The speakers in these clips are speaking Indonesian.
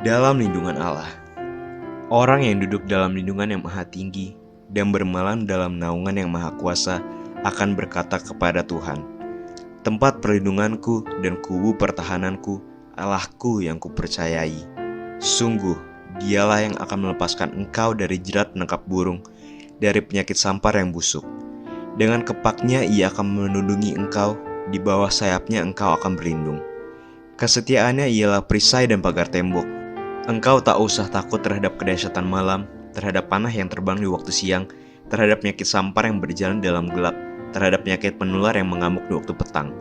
dalam lindungan Allah. Orang yang duduk dalam lindungan yang maha tinggi dan bermalam dalam naungan yang maha kuasa akan berkata kepada Tuhan, tempat perlindunganku dan kubu pertahananku, Allahku yang kupercayai. Sungguh, dialah yang akan melepaskan engkau dari jerat penangkap burung, dari penyakit sampar yang busuk. Dengan kepaknya ia akan melindungi engkau, di bawah sayapnya engkau akan berlindung. Kesetiaannya ialah perisai dan pagar tembok. Engkau tak usah takut terhadap kedahsyatan malam, terhadap panah yang terbang di waktu siang, terhadap penyakit sampar yang berjalan dalam gelap, terhadap penyakit penular yang mengamuk di waktu petang.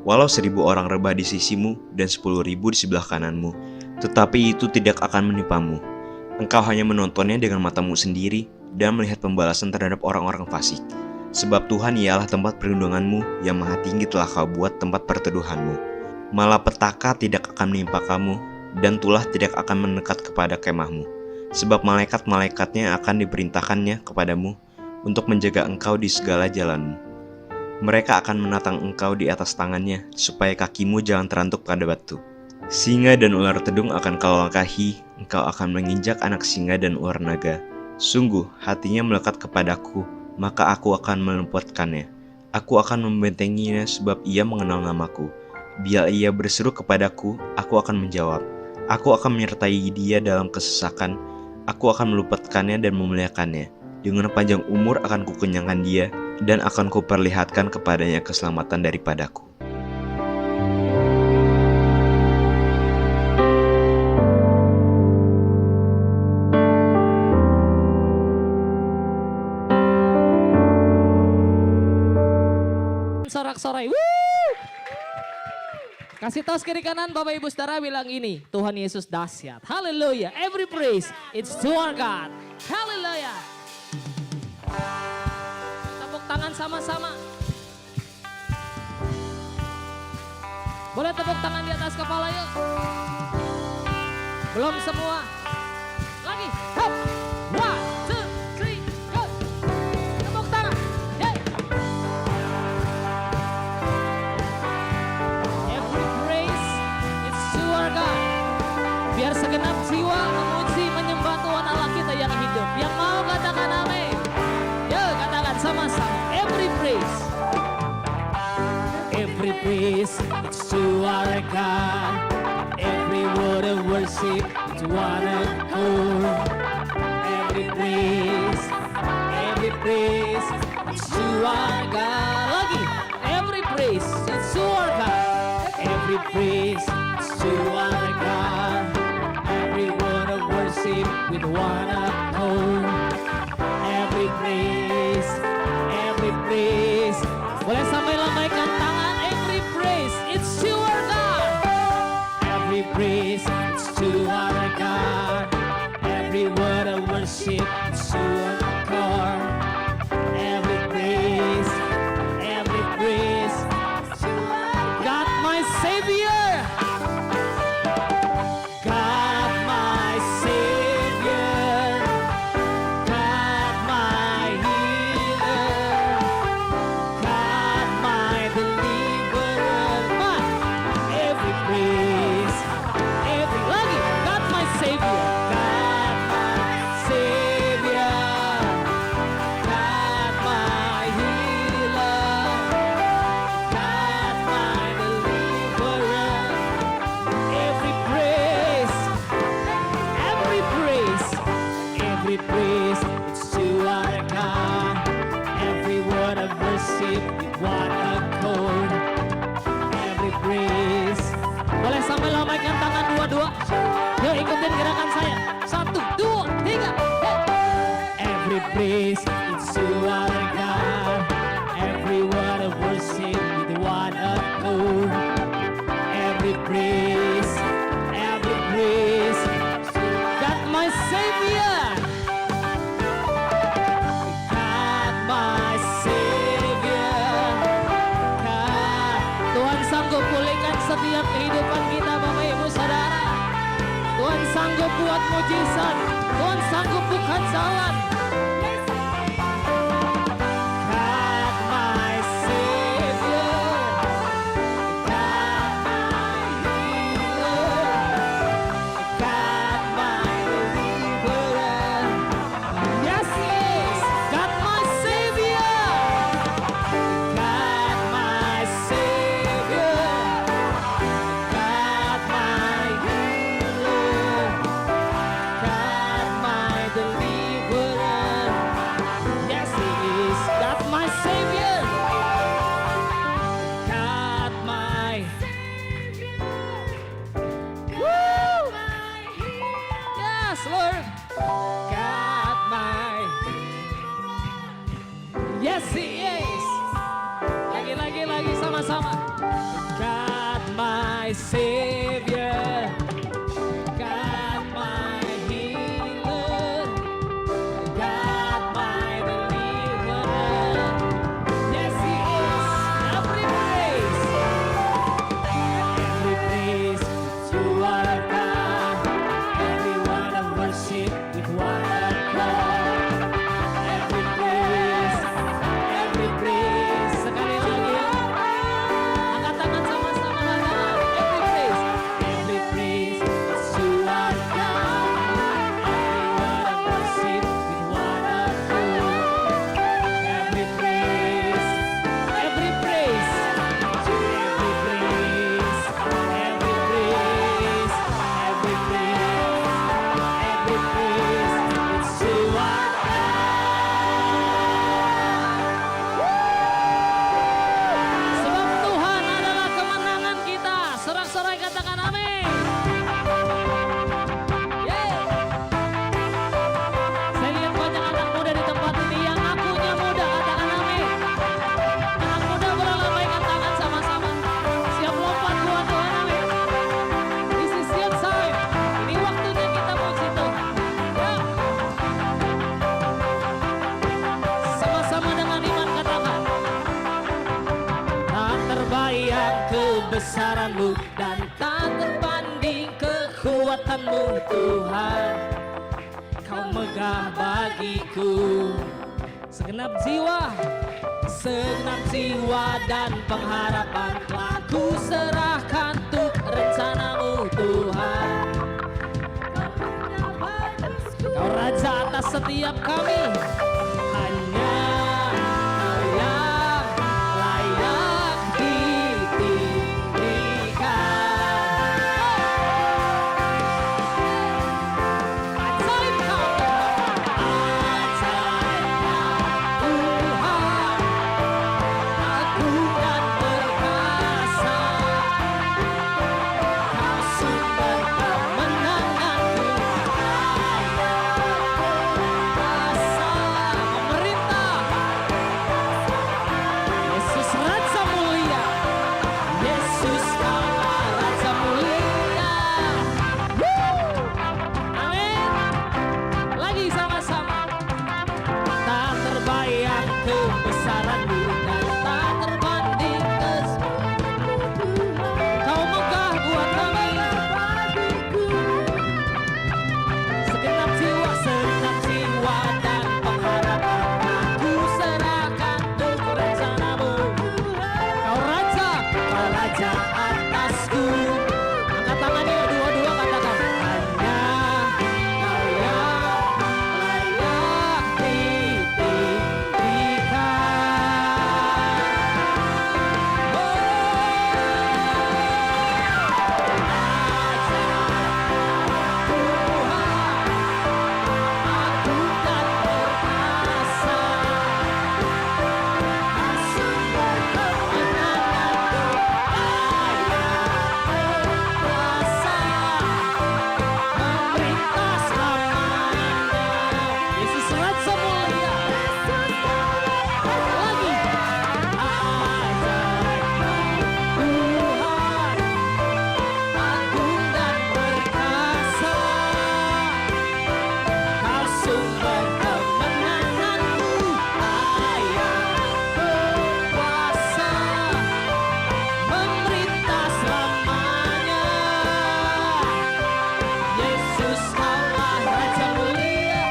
Walau 1.000 orang rebah di sisimu dan 10.000 di sebelah kananmu, tetapi itu tidak akan menimpamu. Engkau hanya menontonnya dengan matamu sendiri dan melihat pembalasan terhadap orang-orang fasik. Sebab Tuhan ialah tempat perlindunganmu, yang maha tinggi telah kau buat tempat perteduhanmu. Malapetaka tidak akan menimpa kamu, dan tulah tidak akan mendekat kepada kemahmu. Sebab malaikat-malaikatnya akan diperintahkannya kepadamu untuk menjaga engkau di segala jalanmu. Mereka akan menatang engkau di atas tangannya, supaya kakimu jangan terantuk pada batu. Singa dan ular tedung akan kau langkahi, engkau akan menginjak anak singa dan ular naga. Sungguh, hatinya melekat kepadaku, maka aku akan meluputkannya. Aku akan membentenginya sebab ia mengenal namaku. Bila ia berseru kepadaku, aku akan menjawab. Aku akan menyertai dia dalam kesesakan. Aku akan meluputkannya dan memuliakannya. Dengan panjang umur akan kukenyangkan dia, dan akan kuperlihatkan kepadanya keselamatan daripadaku. Sorak-sorai. Kasih tos kiri kanan Bapak Ibu Saudara bilang ini, Tuhan Yesus dahsyat. Haleluya. Every praise it's to our God. Haleluya. Tepuk tangan sama-sama. Boleh tepuk tangan di atas kepala yuk. Belum semua. Lagi. Hop. 1, 2, 3, go. Tepuk tangan. Hey. Every praise it's to our God. Biar segenap jiwa memuji menyembah Tuhan Allah kita yang hidup. Yang mau katakan amin. Yuk katakan sama-sama. Every praise. Every praise it's to our God. Every word of worship it's one accord. Every praise it's to our God. Lagi. Every praise it's to our God. Every praise it's to our God. Every word of worship with one accord. Every praise. Boleh sampai lambaikan tangan. Every praise it's to our God. Every praise it's to our God. Every word of worship it's to our God. Every praise God my Savior. God my Savior. God my healer. God my deliverer. Every praise, every lagi. God my Savior. God my Savior. God my healer. God my deliverer. Every praise, it's to our God. Every word of worship with one accord. Every praise. Boleh sambil lambaikan tangan dua-dua. Yuk ikutin gerakan saya. 1, 2, 3. Hey. Every praise, it's to our God. Every word of worship with one accord. Every praise. God my Savior. God my Savior. God. Tuhan sanggup pulihkan setiap kehidupan kita Bapak Ibu Saudara. Tuhan sanggup buat mujizat. Tuhan sanggup buka jalan. God my Savior. God my healer. God my Savior, God my healer, God my deliverer. Yes, He is. Every praise to our God. Everyone of worship with one accord. Every praise. Sekali lagi ya. Angkat tangan sama-sama katakan. Every praise to our God. Everyone of worship with one accord. Every praise. Every praise. Every praise. Every praise. Every praise. Every praise. It's to our Sebab Tuhan adalah kemenangan kita. Sorak-sorai katakan amin. Yeay. Saya lihat banyak anak muda di tempat ini yang akunya muda, katakan amin. Anak muda boleh lambaikan tangan sama-sama. Siap lompat buat Tuhan, amin. This is your time. Ini waktunya kita puji Tuhan. Ya. Sama-sama dengan iman katakan. Tak terbayang kebesaran-Mu dan tak terbanding kekuatan-Mu Tuhan. Kau megah bagiku. Segenap jiwa dan pengharapan telah ku serahkan untuk rencana-Mu Tuhan. Kau Raja atas setiap kami. Hanya Kau yang layak ditinggikan. Ajaib Kau Tuhan. Ajaib Kau Tuhan. Agung dan perkasa. Kau sumber kemenanganku. Kuasa memerintah. Yesus Raja mulia. Yesus Kaulah Raja mulia. Amin. Lagi sama-sama. Tak terbayang kebesaran-Mu dan tak terbanding Kau megah buat kami. Segenap jiwa dan pengharapan aku serahkan untuk rencana-Mu. Kau Raja atasku. Angkat tangannya dua-dua katakan. Hanya Kau yang layak ditinggikan. Oh, Raja Tuhan, agung dan perkasa. Kau sumber kemenanganku. Kuasa memerintah selamanya. Yesus Raja mulia. Lagi. Ajaib Tuhan, agung dan perkasa. Kau sumber kemenanganku. Kuasa memerintah selamanya. Yesus Kaulah Raja mulia.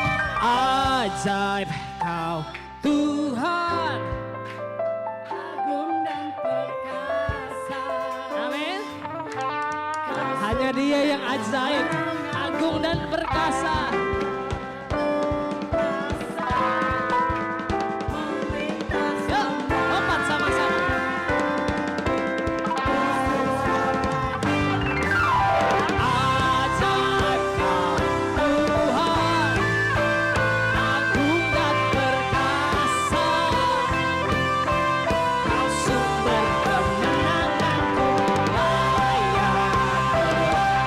Ajaib Kau Tuhan, agung dan perkasa. Amin. Hanya Dia yang ajaib, agung dan perkasa. Yuk, lompat sama-sama. Ajaib Kau Tuhan, agung dan perkasa. Kau sumber kemenanganku. Layak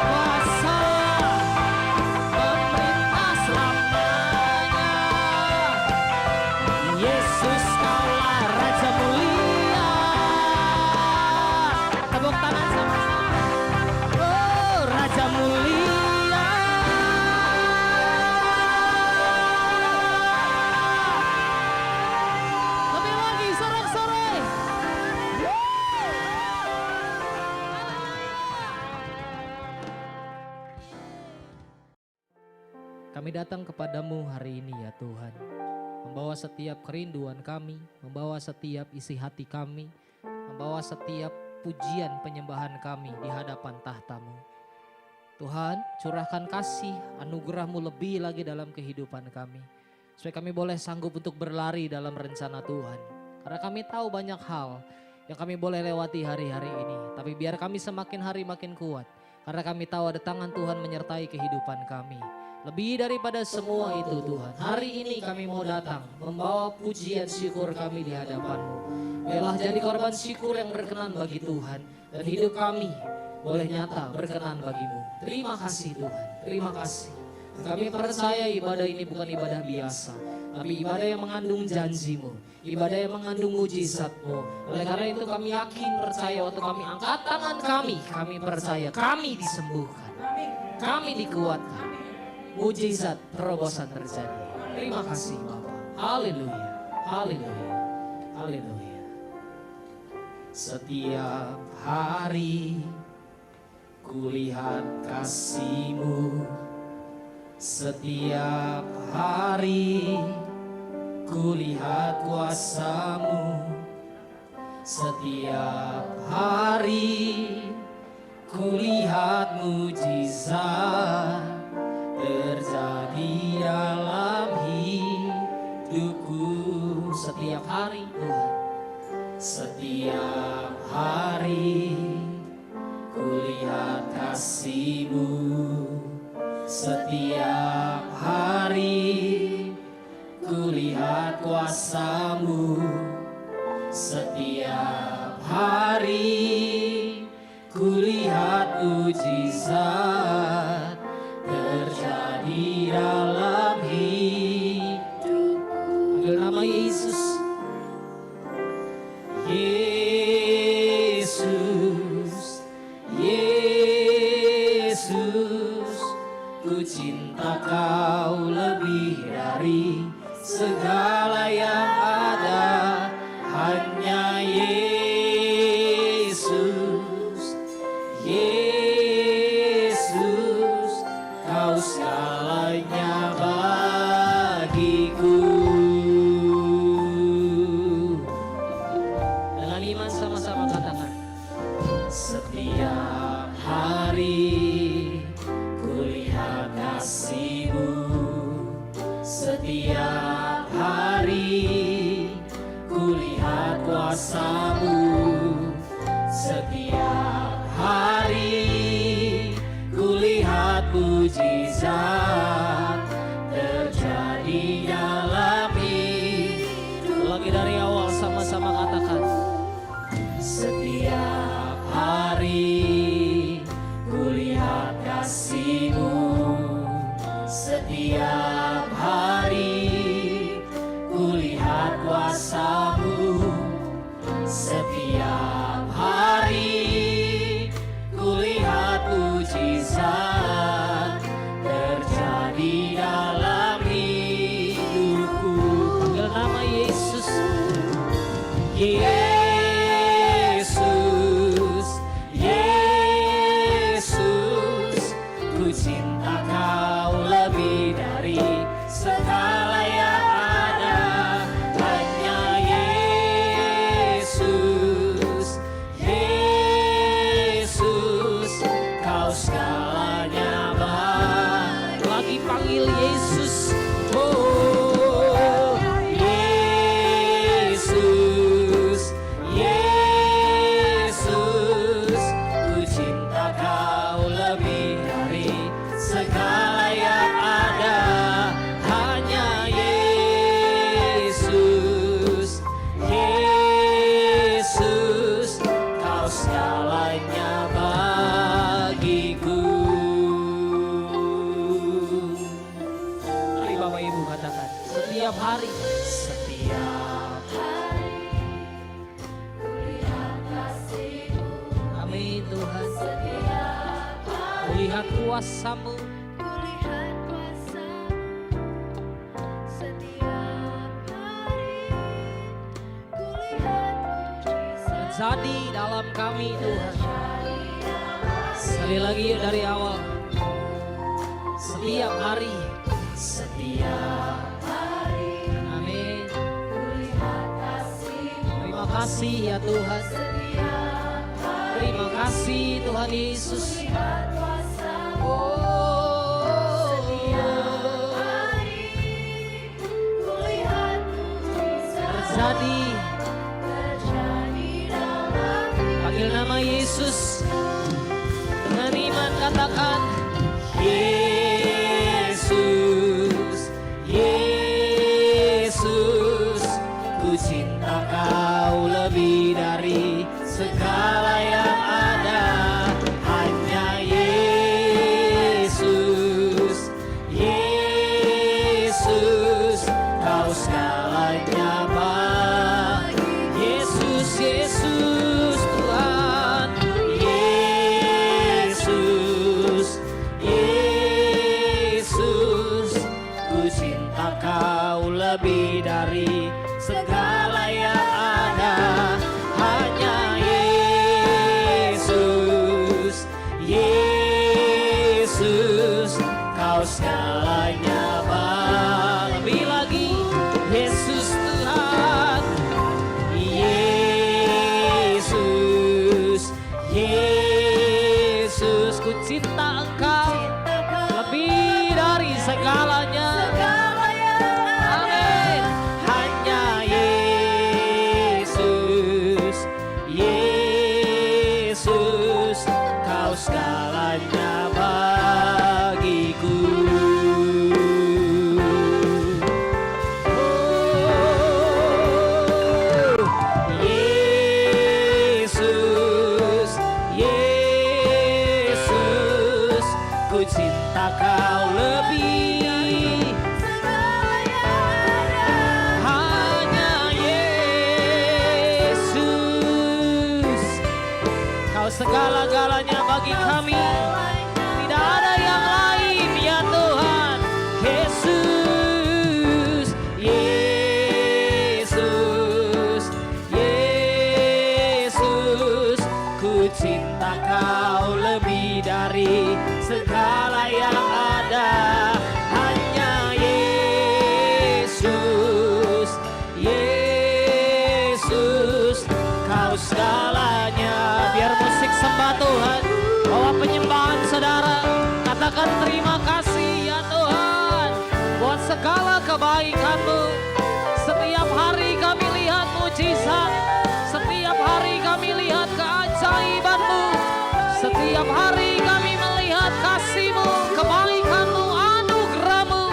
kuasa memerintah Kami datang kepadamu hari ini ya Tuhan. Membawa setiap kerinduan kami, membawa setiap isi hati kami, membawa setiap pujian penyembahan kami di hadapan tahta-Mu. Tuhan, curahkan kasih anugerah-Mu lebih lagi dalam kehidupan kami. Supaya kami boleh sanggup untuk berlari dalam rencana Tuhan. Karena kami tahu banyak hal yang kami boleh lewati hari-hari ini. Tapi biar kami semakin hari makin kuat. Karena kami tahu ada tangan Tuhan menyertai kehidupan kami. Lebih daripada semua itu Tuhan, hari ini kami mau datang membawa pujian syukur kami di hadapan-Mu. Biarlah jadi korban syukur yang berkenan bagi Tuhan. Dan hidup kami boleh nyata berkenan bagi-Mu. Terima kasih Tuhan, terima kasih. Kami percaya ibadah ini bukan ibadah biasa, tapi ibadah yang mengandung janji-Mu, ibadah yang mengandung mujizat-Mu. Oleh karena itu kami yakin percaya waktu kami angkat tangan kami percaya kami disembuhkan, kami dikuatkan. Mujizat terobosan terjadi. Terima kasih Bapa. Haleluya, haleluya, haleluya. Setiap hari kulihat kasih-Mu. Setiap hari kulihat kuasa-Mu. Setiap hari kulihat mujizat terjadi dalam hidupku. Setiap hari Tuhan, setiap hari kulihat kasih-Mu. Setiap hari kulihat kuasa-Mu. Setiap hari kulihat mujizat terjadi dalam hidupku. Panggil nama Yesus. Yesus, Yesus, ku cinta Kau lebih dari segala yang ada. Hanya Yesus, Yesus, Kau segalanya bagiku. Dengan iman sama-sama katakan. Setiap hari kulihat kasih-Mu. Setiap hari kulihat kuasa-Mu. Setiap hari kulihat mujizat terjadi dalam hidup. Lagi dari awal sama-sama katakan. Setiap hari kulihat kasih-Mu. Setiap hari kulihat kuasa-Mu. Setiap hari kulihat mujizat terjadi dalam hidupku. Panggil nama Yesus. Yesus, Yesus, ku cinta Kau lebih dari segala yang ada. Hanya Yesus, Yesus, Kau segalanya baik. Lagi panggil Yesus. Oh, Yesus, Yesus, ku cinta Kau lebih dari segala yang ada. Hanya Yesus, Yesus, Kau segalanya bagiku. Mari Bapak Ibu katakan. Setiap hari, setiap hari kulihat kasih-Mu. Amin Tuhan. Setiap hari kulihat kuasa-Mu. Kulihat kuasa-Mu. Setiap hari kulihat mujizat Terjadi dalam kami Tuhan. Sekali lagi yuk dari awal. Setiap hari, setiap hari. Amin. Terima kasih ya Tuhan. Terima kasih Tuhan Yesus. Oh, terjadi. Panggil nama Yesus. Dengan iman katakan, Yesus, Yesus, ku cinta kau lebih dari segala yang ada. Hanya Yesus, Yesus, kau segalanya Bapa. Yesus, Yesus Tuhan. Yesus, Yesus, ku cinta kau lebih dari segala yang ada. Hanya Yesus, Yesus, kau segalanya Bapa. Lebih lagi, Yesus Tuhan. Yesus, Yesus, ku cinta Engkau lebih dari segalanya. Amin. Hanya Yesus, Yesus, kau segalanya bagiku. Yesus, Yesus, ku cinta kau lebih. Hanya Yesus, kau segala-galanya bagi kami. Tidak ada yang lain ya Tuhan. Yesus, Yesus, Yesus, ku cinta kau lebih dari segala yang ada. Hanya Yesus, Yesus, kau segalanya. Biar musik sembah Tuhan, bawa penyembahan saudara. Katakan terima kasih ya Tuhan buat segala kebaikan-Mu. Setiap hari kami lihat mujizat, setiap hari kami lihat keajaiban-Mu, setiap hari kami melihat kasih-Mu, kebaikan-Mu, anugerah-Mu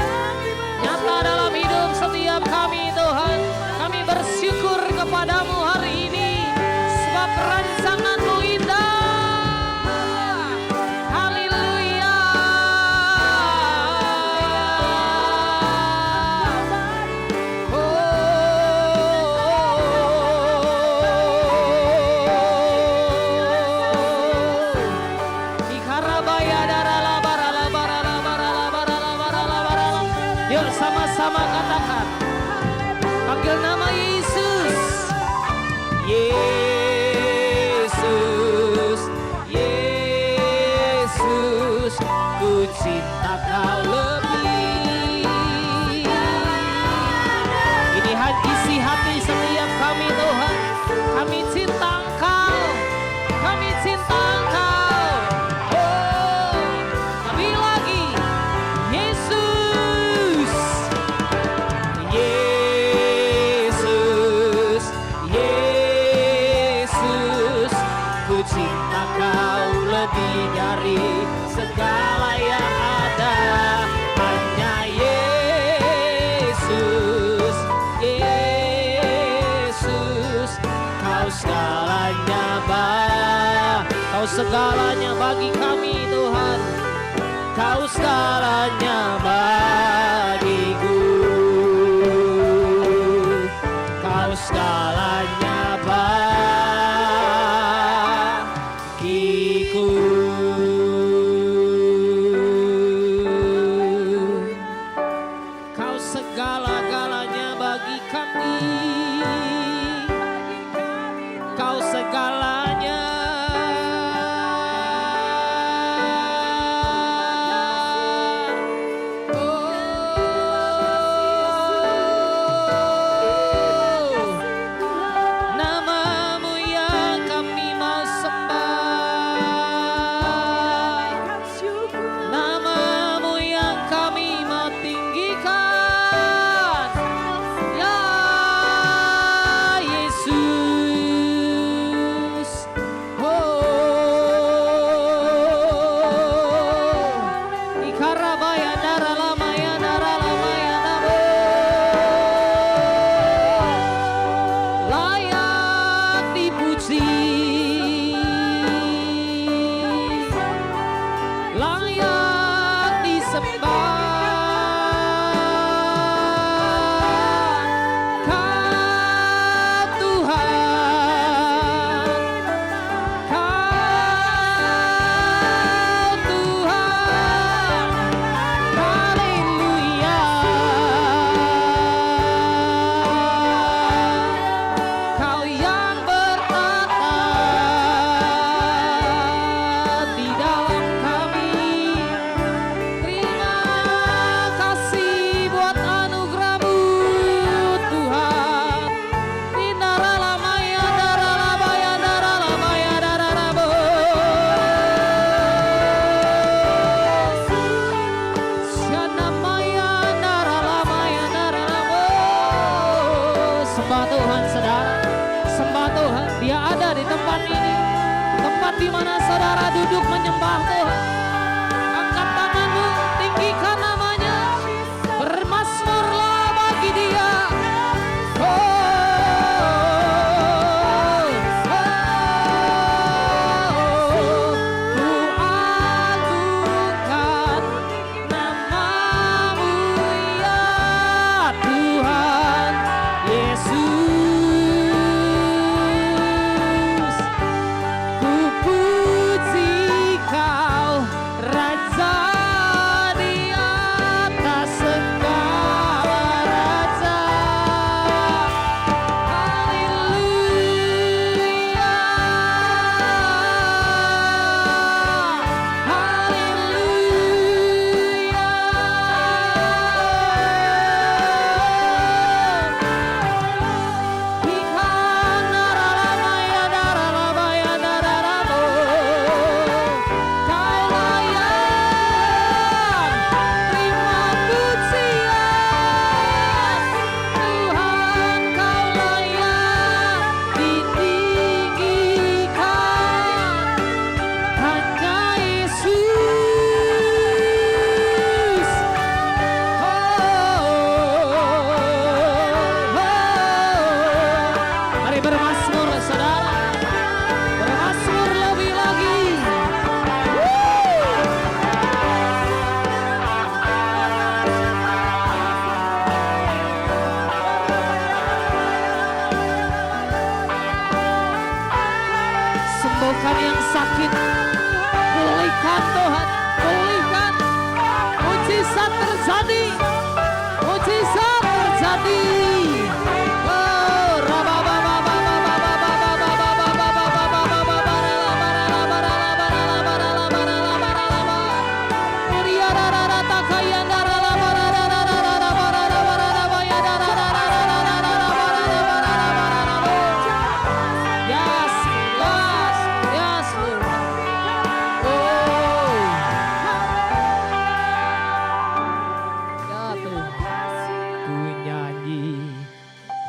nyata dalam hidup setiap kami Tuhan. Kami bersyukur kepadamu hari ini sebab rancangan-Mu indah. Haleluya. Yuk sama-sama katakan, panggil nama Yesus. Yesus, Yesus, ku cinta kau lebih. Ini isi hati setiap kami Tuhan. Kami cinta Engkau, kami cinta Engkau. Oh, lebih lagi, Yesus, Yesus, Yesus, ku cinta kau lebih dari segala yang ada. Hanya Yesus, Yesus, kau segalanya kau segalanya bagi kami Tuhan. Kau segalanya bagiku. Kau segalanya bagiku. Kau segala-galanya bagi kami. Kau segalanya. Oh, layak disembah. Sembah Tuhan saudara, sembah Tuhan. Dia ada di tempat ini, tempat di mana saudara duduk menyembah Tuhan. Angkat tanganmu, tinggikan namanya, bermasmurlah bagi Dia. Sembuhkan yang sakit, pulihkan Tuhan, pulihkan. Mujizat terjadi, mujizat terjadi.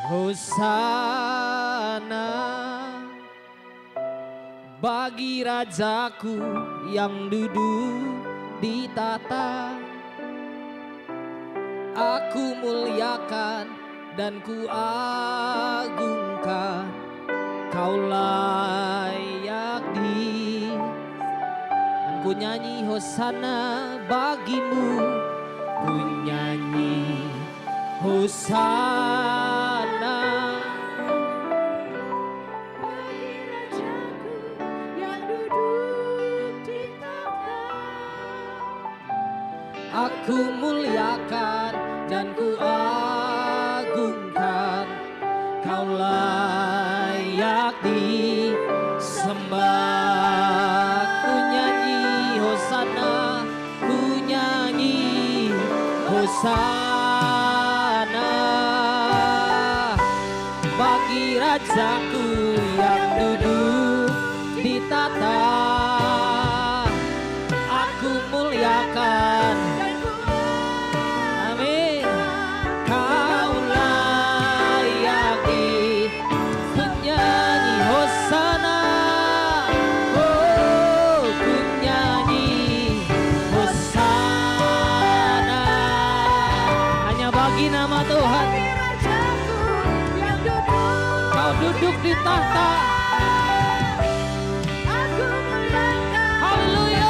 Hosana bagi Rajaku yang duduk di tahta. Aku muliakan dan ku agungkan, Kau layak di. Dan ku nyanyi Hosana bagimu, ku nyanyi Hosana. Bagi Rajaku yang duduk di tahta. Aku muliakan dan ku agungkan, Kau layak disembah. Ku nyanyi Hosana, ku nyanyi Hosana bagi Rajaku yang duduk di tahta. Aku muliakan, amin, Kau layak di. Ku nyanyi Hosana, oh ku nyanyi Hosana hanya bagi nama Tuhan. Kau duduk di tahta. Aku muliakan. Haleluya.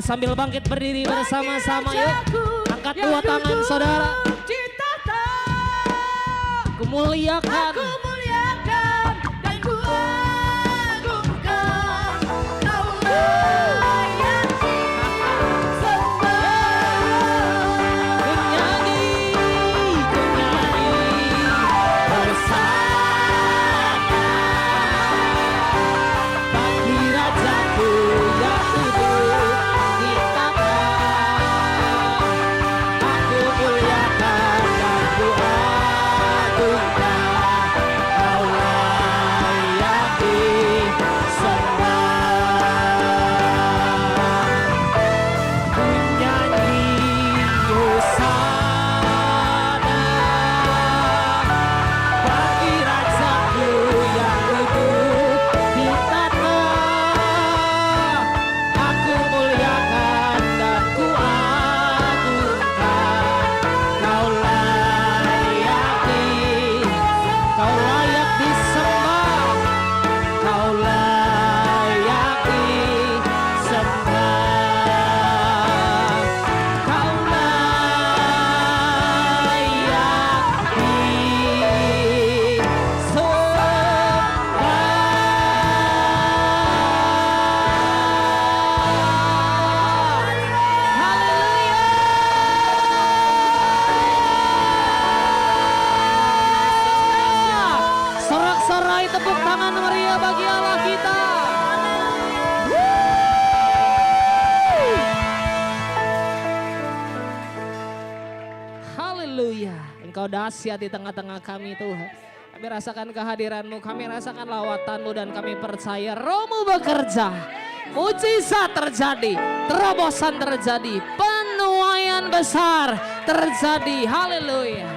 Mari sambil bangkit berdiri bersama-sama yuk. Angkat dua tangan saudara. Ku muliakan. Aku muliakan dan ku agungkan. Kau layak disembah. Ku nyanyi bersama bagi Rajaku yang duduk di tangan. Aku muliakan dan ku agungkan. Kau layak disembah. Ku nyanyi hosana bagi Rajaku yang duduk di tanah. Aku muliakan dan ku agungkan. Kau layak disembah. Kau layak disembah. Kau Sorak-sorai tepuk tangan meriah bagi Allah kita. Haleluya. Engkau dahsyat di tengah-tengah kami Tuhan. Kami rasakan kehadiran-Mu, kami rasakan lawatan-Mu dan kami percaya Roh-Mu bekerja. Mujizat terjadi, terobosan terjadi, penuaian besar terjadi. Haleluya.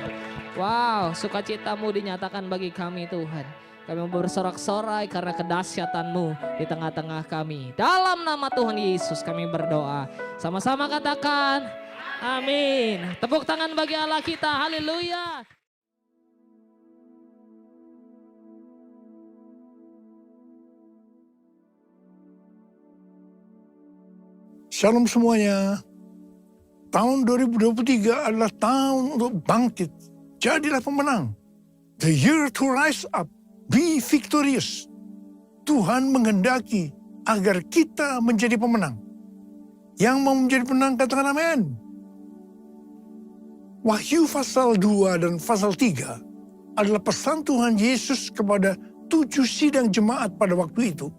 Wow, sukacita-Mu dinyatakan bagi kami Tuhan. Kami mau bersorak-sorai karena kedahsyatan-Mu di tengah-tengah kami. Dalam nama Tuhan Yesus kami berdoa. Sama-sama katakan, amin. Tepuk tangan bagi Allah kita, haleluya. Shalom semuanya. Tahun 2023 adalah tahun untuk bangkit. Jadilah pemenang. The year to rise up. Be victorious. Tuhan menghendaki agar kita menjadi pemenang. Yang mau menjadi pemenang katakan amin. Wahyu pasal 2 dan pasal 3 adalah pesan Tuhan Yesus kepada 7 sidang jemaat pada waktu itu.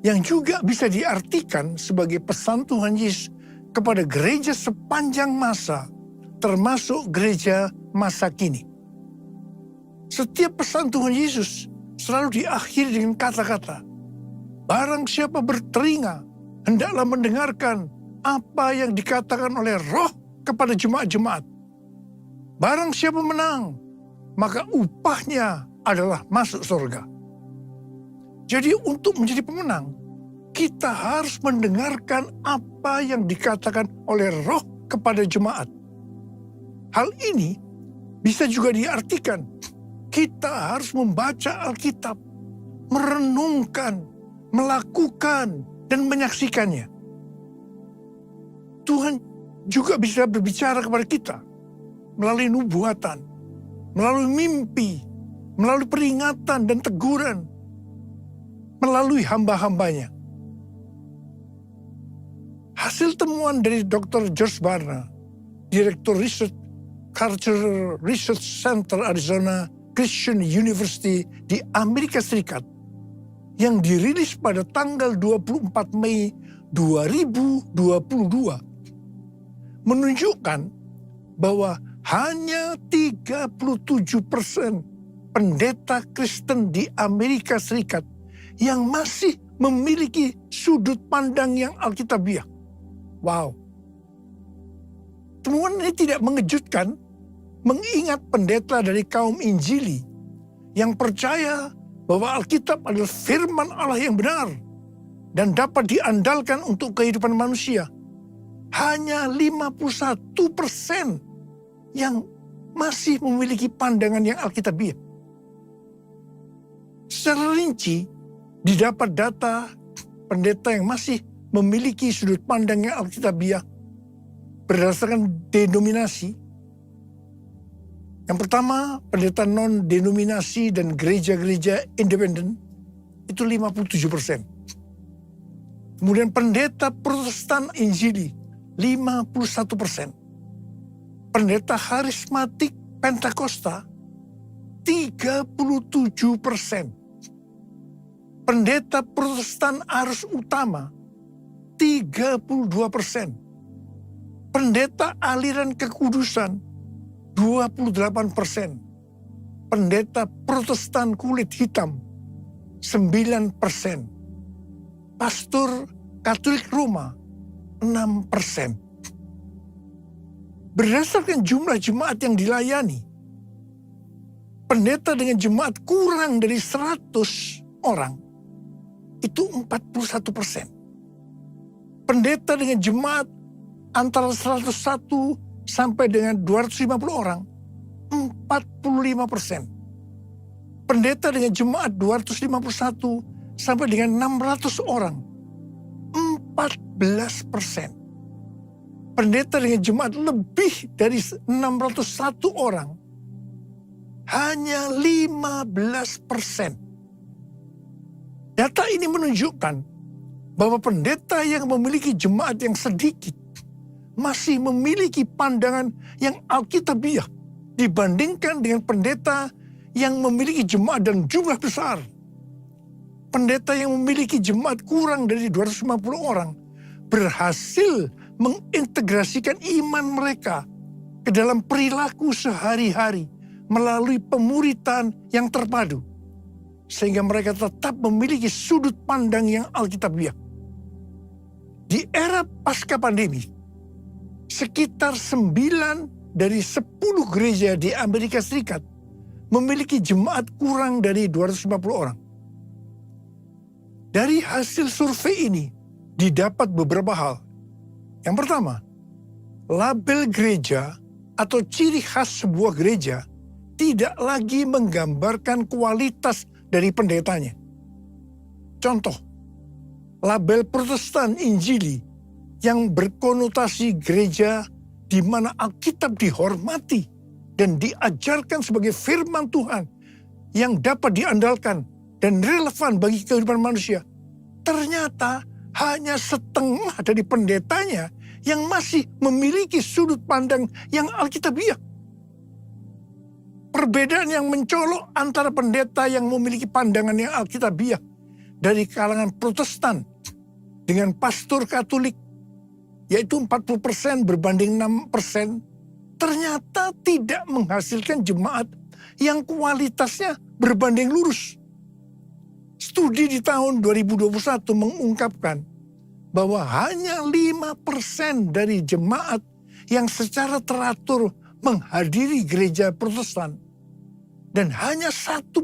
Yang juga bisa diartikan sebagai pesan Tuhan Yesus kepada gereja sepanjang masa, termasuk gereja masa kini. Setiap pesan Tuhan Yesus selalu diakhiri dengan kata-kata, barang siapa bertelinga, hendaklah mendengarkan apa yang dikatakan oleh Roh kepada jemaat-jemaat. Barang siapa menang, maka upahnya adalah masuk surga. Jadi untuk menjadi pemenang, kita harus mendengarkan apa yang dikatakan oleh Roh kepada jemaat. Hal ini bisa juga diartikan, kita harus membaca Alkitab, merenungkan, melakukan, dan menyaksikannya. Tuhan juga bisa berbicara kepada kita melalui nubuatan, melalui mimpi, melalui peringatan dan teguran, melalui hamba-hambanya. Hasil temuan dari Dr. George Barna, Direktur Research Cultural Research Center Arizona Christian University di Amerika Serikat, yang dirilis pada tanggal 24 Mei 2022, menunjukkan bahwa hanya 37% pendeta Kristen di Amerika Serikat yang masih memiliki sudut pandang yang alkitabiah. Wow. Temuan ini tidak mengejutkan, mengingat pendeta dari kaum Injili yang percaya bahwa Alkitab adalah firman Allah yang benar dan dapat diandalkan untuk kehidupan manusia. Hanya 51% yang masih memiliki pandangan yang alkitabiah. Secara rinci, didapat data pendeta yang masih memiliki sudut pandang yang alkitabiah berdasarkan denominasi. Yang pertama, pendeta non-denominasi dan gereja-gereja independen itu 57%. Kemudian pendeta Protestan Injili 51%. Pendeta karismatik Pentakosta 37%. Pendeta Protestan Arus Utama 32%. Pendeta aliran kekudusan 28%. Pendeta Protestan kulit hitam 9%. Pastor Katolik Roma 6%. Berdasarkan jumlah jemaat yang dilayani, pendeta dengan jemaat kurang dari 100 orang itu 41%. Pendeta dengan jemaat antara 101 sampai dengan 250 orang 45%. Pendeta dengan jemaat 251 sampai dengan 600 orang 14%. Pendeta dengan jemaat lebih dari 601 orang hanya 15%. Data ini menunjukkan bahwa pendeta yang memiliki jemaat yang sedikit masih memiliki pandangan yang alkitabiah dibandingkan dengan pendeta yang memiliki jemaat dan jumlah besar. Pendeta yang memiliki jemaat kurang dari 250 orang berhasil mengintegrasikan iman mereka ke dalam perilaku sehari-hari melalui pemuritan yang terpadu, sehingga mereka tetap memiliki sudut pandang yang alkitabiah. Di era pasca pandemi, sekitar 9 dari 10 gereja di Amerika Serikat memiliki jemaat kurang dari 250 orang. Dari hasil survei ini didapat beberapa hal. Yang pertama, label gereja atau ciri khas sebuah gereja tidak lagi menggambarkan kualitas dari pendetanya. Contoh, label Protestan Injili yang berkonotasi gereja di mana Alkitab dihormati dan diajarkan sebagai firman Tuhan yang dapat diandalkan dan relevan bagi kehidupan manusia, ternyata hanya setengah dari pendetanya yang masih memiliki sudut pandang yang alkitabiah. Perbedaan yang mencolok antara pendeta yang memiliki pandangan yang alkitabiah dari kalangan Protestan dengan pastor Katolik, yaitu 40% berbanding 6%, ternyata tidak menghasilkan jemaat yang kualitasnya berbanding lurus. Studi di tahun 2021 mengungkapkan bahwa hanya 5% dari jemaat yang secara teratur menghadiri gereja Protestan dan hanya 1%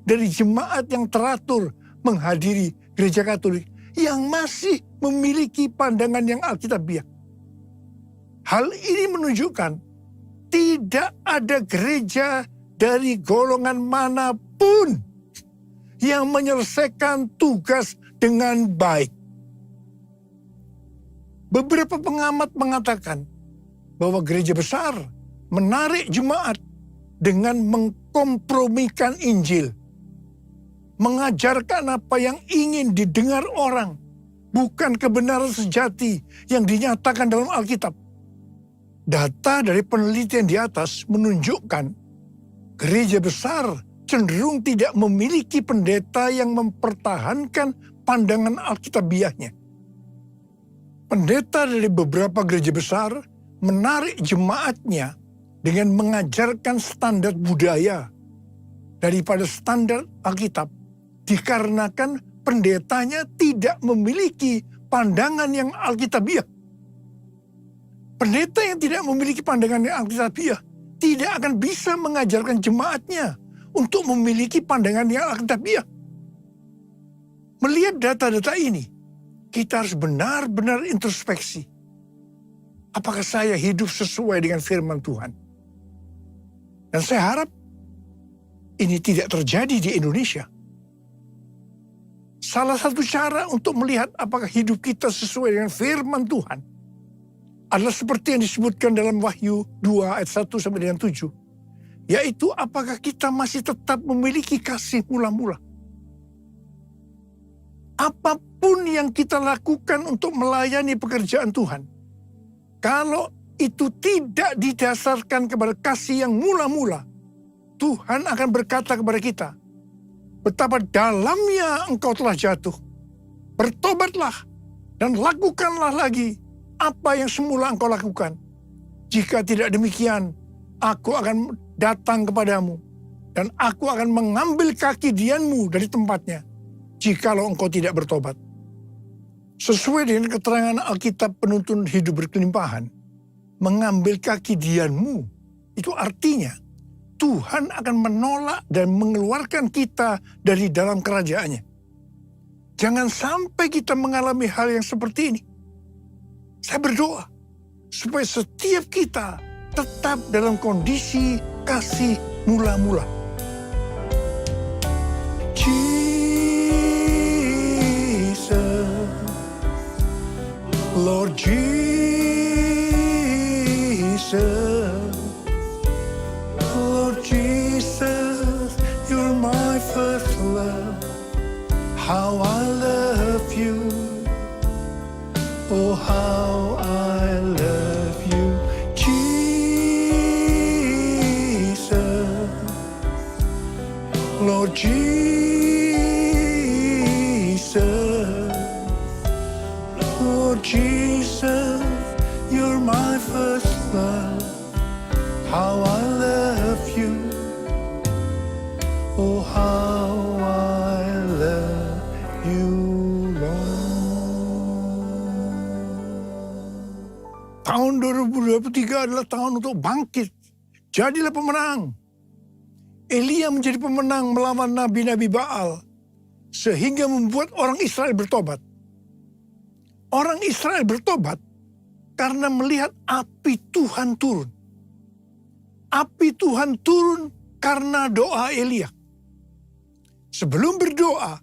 dari jemaat yang teratur menghadiri gereja Katolik yang masih memiliki pandangan yang alkitabiah. Hal ini menunjukkan tidak ada gereja dari golongan manapun yang menyelesaikan tugas dengan baik. Beberapa pengamat mengatakan bahwa gereja besar menarik jemaat dengan mengkompromikan Injil, mengajarkan apa yang ingin didengar orang, bukan kebenaran sejati yang dinyatakan dalam Alkitab. Data dari penelitian di atas menunjukkan gereja besar cenderung tidak memiliki pendeta yang mempertahankan pandangan alkitabiahnya. Pendeta dari beberapa gereja besar menarik jemaatnya dengan mengajarkan standar budaya daripada standar Alkitab, dikarenakan pendetanya tidak memiliki pandangan yang alkitabiah. Pendeta yang tidak memiliki pandangan yang alkitabiah tidak akan bisa mengajarkan jemaatnya untuk memiliki pandangan yang alkitabiah. Melihat data-data ini, kita harus benar-benar introspeksi. Apakah saya hidup sesuai dengan firman Tuhan? Dan saya harap ini tidak terjadi di Indonesia. Salah satu cara untuk melihat apakah hidup kita sesuai dengan firman Tuhan adalah seperti yang disebutkan dalam Wahyu 2 ayat 1 sampai dengan 7. Yaitu apakah kita masih tetap memiliki kasih mula-mula. Apapun yang kita lakukan untuk melayani pekerjaan Tuhan, kalau itu tidak didasarkan kepada kasih yang mula-mula, Tuhan akan berkata kepada kita, betapa dalamnya engkau telah jatuh. Bertobatlah dan lakukanlah lagi apa yang semula engkau lakukan. Jika tidak demikian, aku akan datang kepadamu dan aku akan mengambil kaki dianmu dari tempatnya jikalau engkau tidak bertobat. Sesuai dengan keterangan Alkitab penuntun hidup berkelimpahan, mengambil kaki dianmu itu artinya Tuhan akan menolak dan mengeluarkan kita dari dalam kerajaannya. Jangan sampai kita mengalami hal yang seperti ini. Saya berdoa supaya setiap kita tetap dalam kondisi kasih mula-mula. Jesus, Lord Jesus, Lord Jesus, you're my first love. How I love you. Oh, how I love you. Jesus, Lord Jesus, Lord Jesus, you're my first love. How I love you. Oh, how I love you, Lord. Tahun 2023 adalah tahun untuk bangkit. Jadilah pemenang. Elia menjadi pemenang melawan nabi-nabi Baal, sehingga membuat orang Israel bertobat. Orang Israel bertobat karena melihat api Tuhan turun. Api Tuhan turun karena doa Elia. Sebelum berdoa,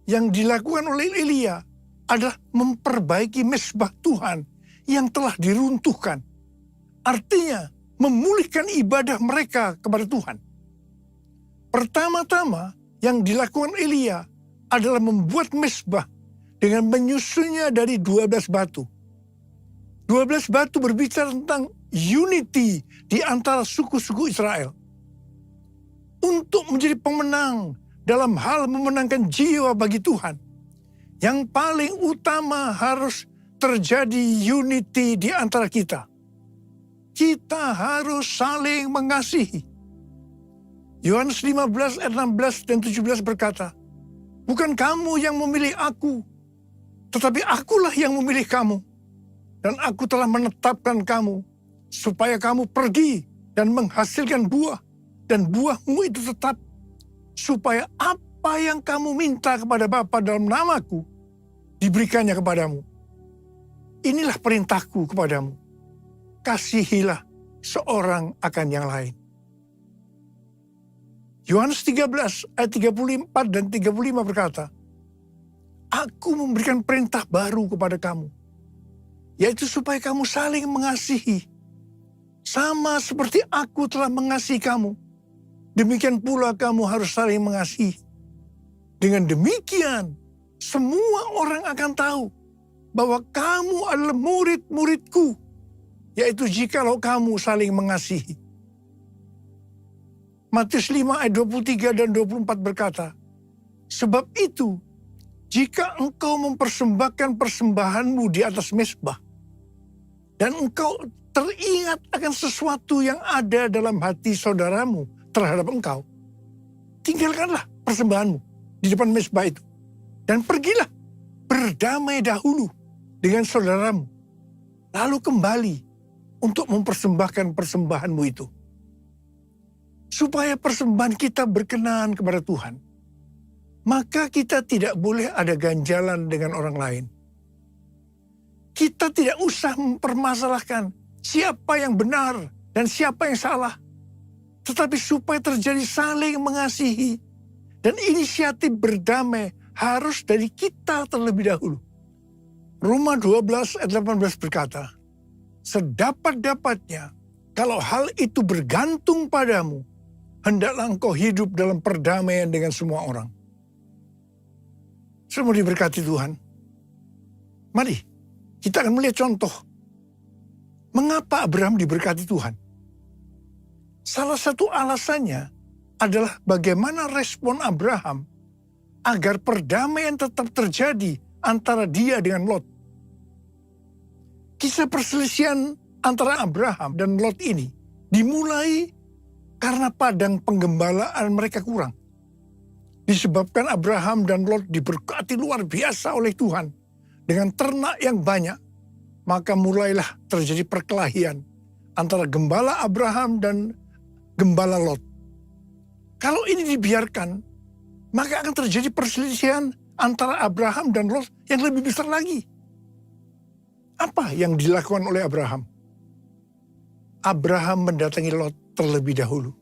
yang dilakukan oleh Elia adalah memperbaiki mezbah Tuhan yang telah diruntuhkan. Artinya, memulihkan ibadah mereka kepada Tuhan. Pertama-tama yang dilakukan Elia adalah membuat mezbah dengan menyusunnya dari 12 batu. 12 batu berbicara tentang unity di antara suku-suku Israel. Untuk menjadi pemenang dalam hal memenangkan jiwa bagi Tuhan, yang paling utama harus terjadi unity di antara kita. Kita harus saling mengasihi. Yohanes 15 ayat 16 dan 17 berkata, bukan kamu yang memilih aku, tetapi akulah yang memilih kamu. Dan aku telah menetapkan kamu, supaya kamu pergi dan menghasilkan buah, dan buahmu itu tetap, supaya apa yang kamu minta kepada Bapa dalam namaku, diberikannya kepadamu. Inilah perintahku kepadamu, kasihilah seorang akan yang lain. Yohanes 13 ayat 34 dan 35 berkata, aku memberikan perintah baru kepada kamu, yaitu supaya kamu saling mengasihi. Sama seperti aku telah mengasihi kamu, demikian pula kamu harus saling mengasihi. Dengan demikian, semua orang akan tahu bahwa kamu adalah murid-muridku, yaitu jikalau kamu saling mengasihi. Matius 5 ayat 23 dan 24 berkata, sebab itu, jika engkau mempersembahkan persembahanmu di atas mezbah, dan engkau teringat akan sesuatu yang ada dalam hati saudaramu terhadap engkau, tinggalkanlah persembahanmu di depan mezbah itu, dan pergilah berdamai dahulu dengan saudaramu, lalu kembali untuk mempersembahkan persembahanmu itu. Supaya persembahan kita berkenan kepada Tuhan, maka kita tidak boleh ada ganjalan dengan orang lain. Kita tidak usah mempermasalahkan siapa yang benar dan siapa yang salah, tetapi supaya terjadi saling mengasihi dan inisiatif berdamai harus dari kita terlebih dahulu. Roma 12 ayat 18 berkata, sedapat-dapatnya kalau hal itu bergantung padamu, hendaklah engkau hidup dalam perdamaian dengan semua orang. Semua diberkati Tuhan. Mari kita akan melihat contoh mengapa Abraham diberkati Tuhan. Salah satu alasannya adalah bagaimana respon Abraham agar perdamaian tetap terjadi antara dia dengan Lot. Kisah perselisihan antara Abraham dan Lot ini dimulai karena padang penggembalaan mereka kurang. Disebabkan Abraham dan Lot diberkati luar biasa oleh Tuhan dengan ternak yang banyak, maka mulailah terjadi perkelahian antara gembala Abraham dan gembala Lot. Kalau ini dibiarkan, maka akan terjadi perselisihan antara Abraham dan Lot yang lebih besar lagi. Apa yang dilakukan oleh Abraham? Abraham mendatangi Lot terlebih dahulu.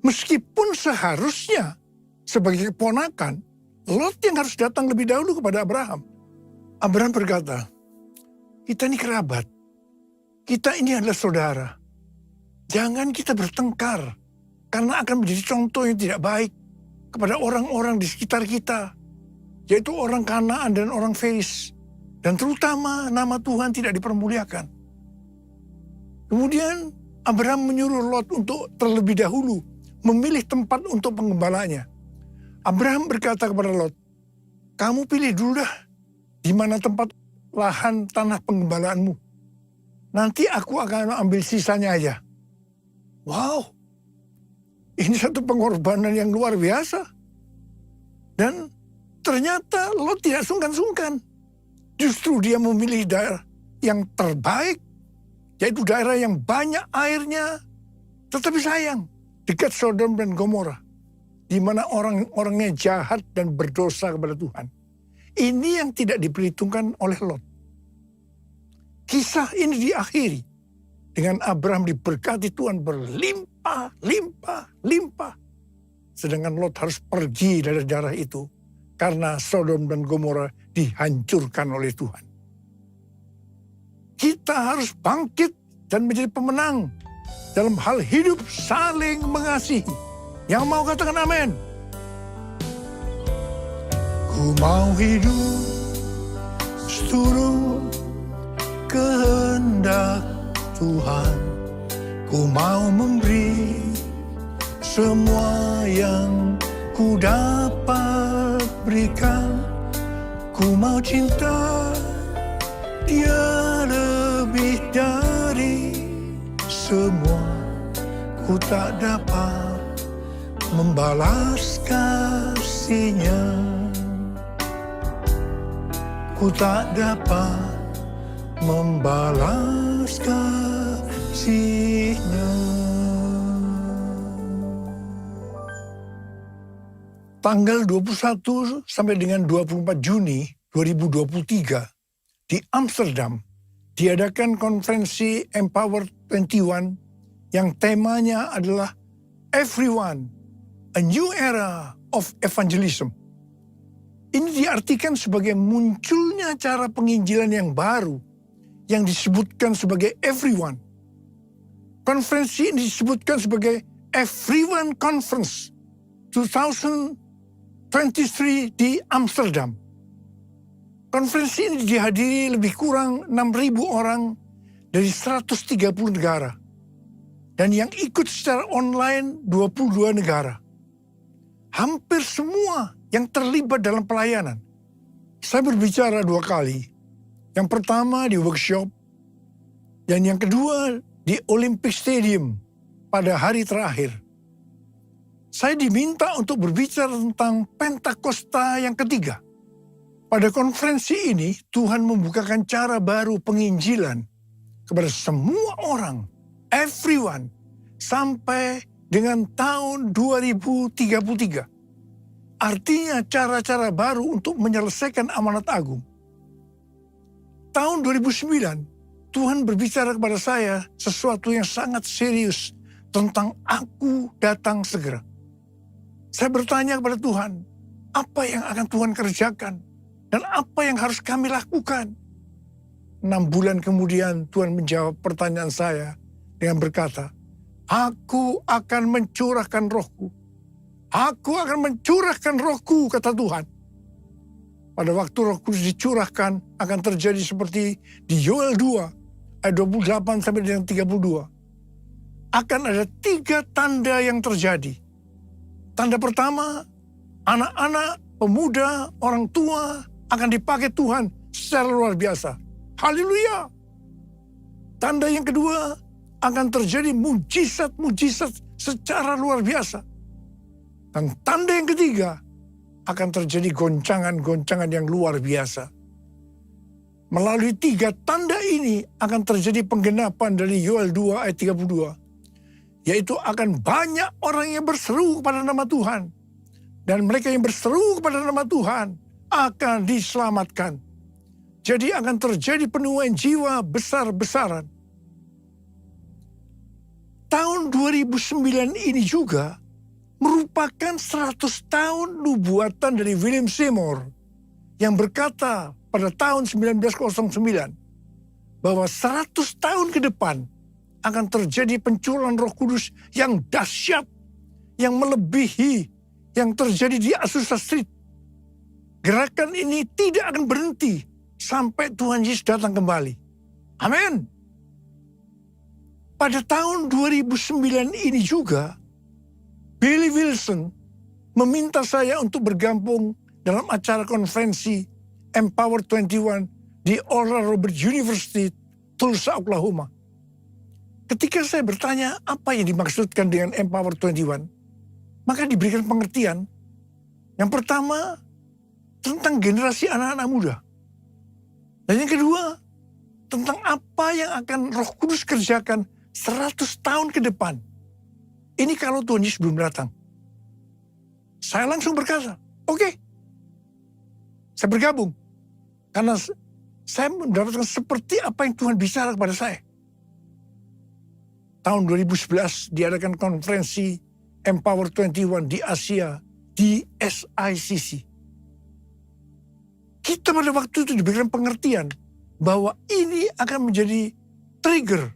Meskipun seharusnya sebagai keponakan, Lot yang harus datang lebih dahulu kepada Abraham. Abraham berkata, kita ini kerabat, kita ini adalah saudara. Jangan kita bertengkar, karena akan menjadi contoh yang tidak baik kepada orang-orang di sekitar kita, yaitu orang Kanaan dan orang Feris. Dan terutama nama Tuhan tidak dipermuliakan. Kemudian Abraham menyuruh Lot untuk terlebih dahulu memilih tempat untuk penggembalanya. Abraham berkata kepada Lot, kamu pilih dulu dah di mana tempat lahan tanah penggembalaanmu. Nanti aku akan ambil sisanya aja. Wow, ini satu pengorbanan yang luar biasa. Dan ternyata Lot tidak sungkan-sungkan. Justru dia memilih daerah yang terbaik, yaitu daerah yang banyak airnya, tetapi sayang, dekat Sodom dan Gomora, di mana orang-orangnya jahat dan berdosa kepada Tuhan. Ini yang tidak diperhitungkan oleh Lot. Kisah ini diakhiri dengan Abraham diberkati Tuhan berlimpah, limpah, limpah. Sedangkan Lot harus pergi dari daerah itu karena Sodom dan Gomora dihancurkan oleh Tuhan. Kita harus bangkit dan menjadi pemenang dalam hal hidup saling mengasihi. Yang mau katakan amin. Ku mau hidup seturut kehendak Tuhan. Ku mau memberi semua yang ku dapat berikan. Ku mau cinta dia lebih dari semua. Ku tak dapat membalas kasihnya. Ku tak dapat membalas kasihnya. Tanggal 21 sampai dengan 24 Juni 2023 di Amsterdam diadakan konferensi Empower 21 yang temanya adalah Everyone, a New Era of Evangelism. Ini diartikan sebagai munculnya cara penginjilan yang baru yang disebutkan sebagai Everyone. Konferensi ini disebutkan sebagai Everyone Conference 2023 di Amsterdam. Konferensi ini dihadiri lebih kurang 6.000 orang dari 130 negara. Dan yang ikut secara online 22 negara. Hampir semua yang terlibat dalam pelayanan. Saya berbicara 2 kali. Yang pertama di workshop. Dan yang kedua di Olympic Stadium pada hari terakhir. Saya diminta untuk berbicara tentang Pentakosta yang ketiga. Pada konferensi ini, Tuhan membukakan cara baru penginjilan kepada semua orang, everyone, sampai dengan tahun 2033. Artinya cara-cara baru untuk menyelesaikan amanat agung. Tahun 2009, Tuhan berbicara kepada saya sesuatu yang sangat serius tentang aku datang segera. Saya bertanya kepada Tuhan, apa yang akan Tuhan kerjakan dan apa yang harus kami lakukan. 6 bulan kemudian Tuhan menjawab pertanyaan saya dengan berkata, Aku akan mencurahkan rohku. Aku akan mencurahkan rohku, kata Tuhan. Pada waktu Roh Kudus dicurahkan akan terjadi seperti di Yoel 2 ayat 28 sampai dengan 32. Akan ada 3 tanda yang terjadi. Tanda pertama, anak-anak, pemuda, orang tua akan dipakai Tuhan secara luar biasa. Haleluya. Tanda yang kedua, akan terjadi mujizat-mujizat secara luar biasa. Dan tanda yang ketiga, akan terjadi goncangan-goncangan yang luar biasa. Melalui 3 tanda ini akan terjadi penggenapan dari Yoel 2 ayat 32. Yaitu akan banyak orang yang berseru kepada nama Tuhan. Dan mereka yang berseru kepada nama Tuhan akan diselamatkan. Jadi akan terjadi penuaian jiwa besar-besaran. Tahun 2009 ini juga merupakan 100 tahun nubuatan dari William Seymour yang berkata pada tahun 1909 bahwa 100 tahun ke depan akan terjadi pencurahan Roh Kudus yang dahsyat, yang melebihi yang terjadi di Azusa Street. Gerakan ini tidak akan berhenti sampai Tuhan Yesus datang kembali. Amin. Pada tahun 2009 ini juga, Billy Wilson meminta saya untuk bergabung dalam acara konferensi Empower 21 di Oral Roberts University, Tulsa, Oklahoma. Ketika saya bertanya apa yang dimaksudkan dengan Empower 21, maka diberikan pengertian. Yang pertama, tentang generasi anak-anak muda. Dan yang kedua, tentang apa yang akan Roh Kudus kerjakan 100 tahun ke depan. Ini kalau Tuhan Yesus belum datang. Saya langsung berkata, oke. Saya bergabung. Karena saya mendapatkan seperti apa yang Tuhan bicara kepada saya. Tahun 2011 diadakan konferensi Empower 21 di Asia, di SICC. Kita pada waktu itu diberikan pengertian bahwa ini akan menjadi trigger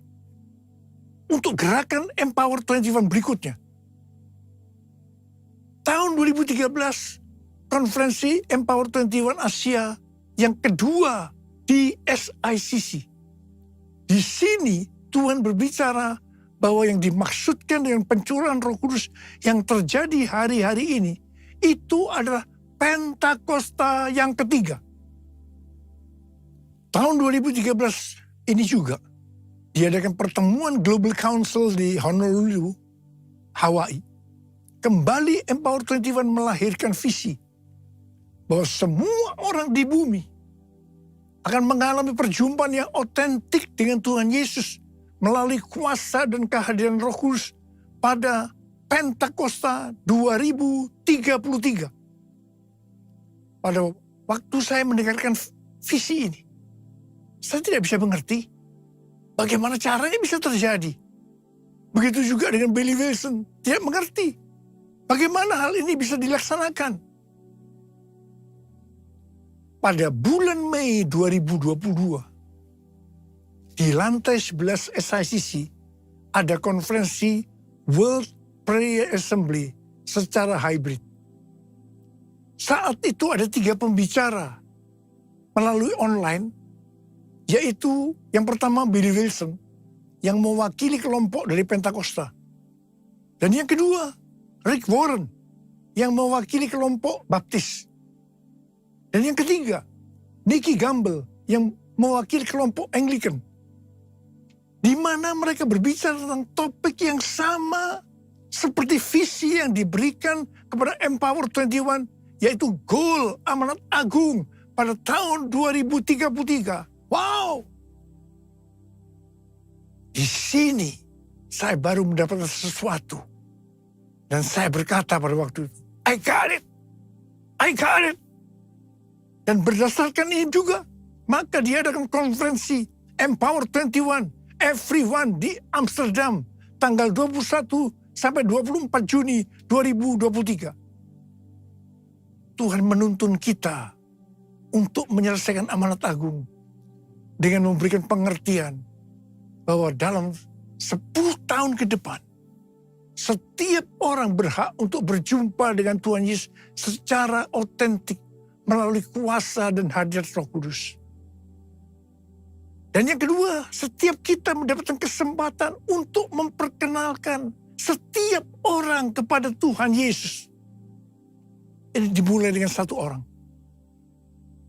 untuk gerakan Empower 21 berikutnya. Tahun 2013, konferensi Empower 21 Asia yang kedua di SICC. Di sini Tuhan berbicara bahwa yang dimaksudkan dengan pencurahan Roh Kudus yang terjadi hari-hari ini, itu adalah Pentakosta yang ketiga. Tahun 2013 ini juga diadakan pertemuan Global Council di Honolulu, Hawaii. Kembali Empower 21 melahirkan visi bahwa semua orang di bumi akan mengalami perjumpaan yang otentik dengan Tuhan Yesus melalui kuasa dan kehadiran Roh Kudus pada Pentakosta 2033. Pada waktu saya mendengarkan visi ini, saya tidak bisa mengerti bagaimana caranya bisa terjadi. Begitu juga dengan Billy Wilson, tidak mengerti bagaimana hal ini bisa dilaksanakan. Pada bulan Mei 2022, di lantai 11 SICC, ada konferensi World Prayer Assembly secara hybrid. Saat itu ada 3 pembicara melalui online, yaitu yang pertama Billy Wilson, yang mewakili kelompok dari Pentakosta. Dan yang kedua, Rick Warren, yang mewakili kelompok Baptis. Dan yang ketiga, Nicky Gamble, yang mewakili kelompok Anglican. Di mana mereka berbicara tentang topik yang sama seperti visi yang diberikan kepada Empower 21, yaitu goal amanat agung pada tahun 2033. Wow! Di sini saya baru mendapatkan sesuatu. Dan saya berkata pada waktu itu, I got it! I got it! Dan berdasarkan ini juga, maka diadakan konferensi Empower 21, Everyone di Amsterdam, tanggal 21 sampai 24 Juni 2023. Tuhan menuntun kita untuk menyelesaikan amanat agung dengan memberikan pengertian bahwa dalam 10 tahun ke depan, setiap orang berhak untuk berjumpa dengan Tuhan Yesus secara otentik melalui kuasa dan hadirat Roh Kudus. Dan yang kedua, setiap kita mendapatkan kesempatan untuk memperkenalkan setiap orang kepada Tuhan Yesus. Ini dimulai dengan satu orang.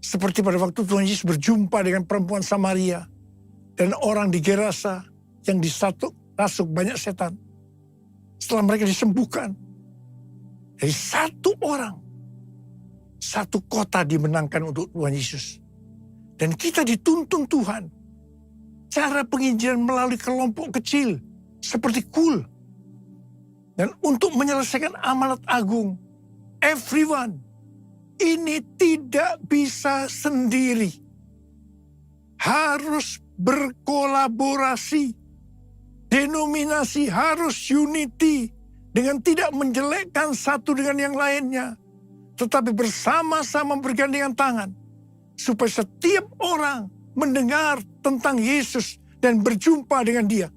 Seperti pada waktu Tuhan Yesus berjumpa dengan perempuan Samaria dan orang di Gerasa yang rasuk banyak setan. Setelah mereka disembuhkan, dari satu orang, satu kota dimenangkan untuk Tuhan Yesus. Dan kita dituntun Tuhan. Cara penginjilan melalui kelompok kecil seperti KUL. Dan untuk menyelesaikan amanat agung, everyone, ini tidak bisa sendiri. Harus berkolaborasi. Denominasi harus unity dengan tidak menjelekkan satu dengan yang lainnya. Tetapi bersama-sama bergandengan tangan. Supaya setiap orang mendengar tentang Yesus dan berjumpa dengan dia.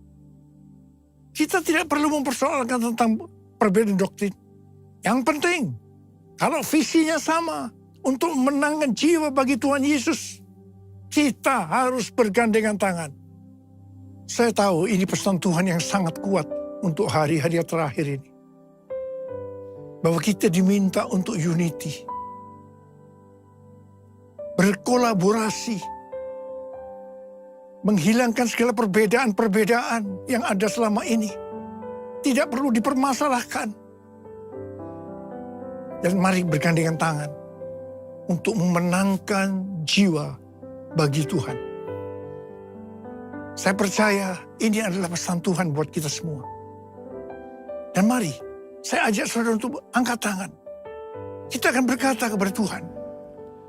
Kita tidak perlu mempersoalkan tentang perbedaan doktrin. Yang penting, kalau visinya sama untuk menangkan jiwa bagi Tuhan Yesus, kita harus bergandengan tangan. Saya tahu ini pesan Tuhan yang sangat kuat untuk hari-hari terakhir ini. Bahwa kita diminta untuk unity. Berkolaborasi. Menghilangkan segala perbedaan-perbedaan yang ada selama ini. Tidak perlu dipermasalahkan. Dan mari bergandengan tangan untuk memenangkan jiwa bagi Tuhan. Saya percaya ini adalah pesan Tuhan buat kita semua. Dan mari, saya ajak saudara untuk angkat tangan. Kita akan berkata kepada Tuhan,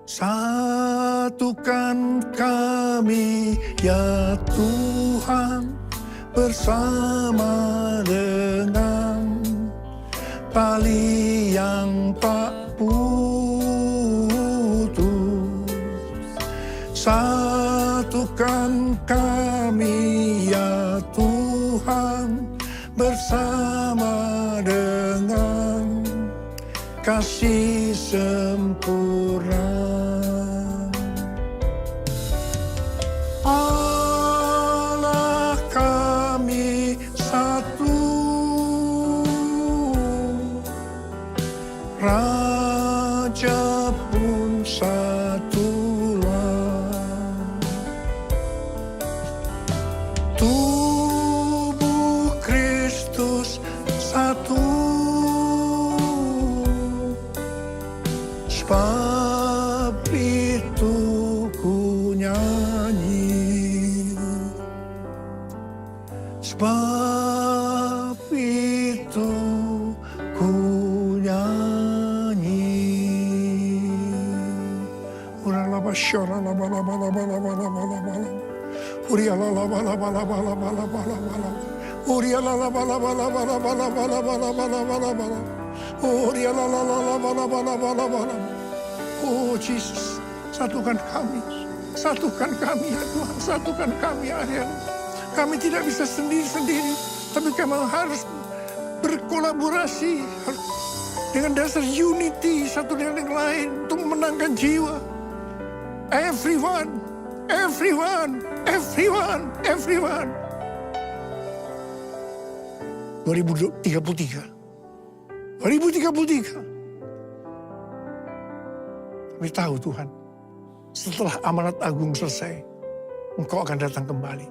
satukan kami ya Tuhan bersama dengan tali yang tak putus. Satukan kami ya Tuhan bersama dengan kasih sempurna. Allah kami satu, Raja pun satulah. Tubuh Kristus satu, sebab itu ku nyanyi, sebab itu ku nyanyi. Uralaba syaralaba laba laba laba laba laba laba. Urialaba laba laba laba laba laba laba. Urialaba laba laba laba laba laba laba laba laba laba. Urialaba laba laba laba laba laba. Oh Jesus, satukan kami ya Tuhan, satukan kami ya Tuhan. Kami tidak bisa sendiri-sendiri, tapi kami harus berkolaborasi dengan dasar unity satu dengan yang lain untuk memenangkan jiwa. Everyone, everyone, everyone, everyone. 2033. Kami tahu Tuhan, setelah amanat agung selesai, Engkau akan datang kembali.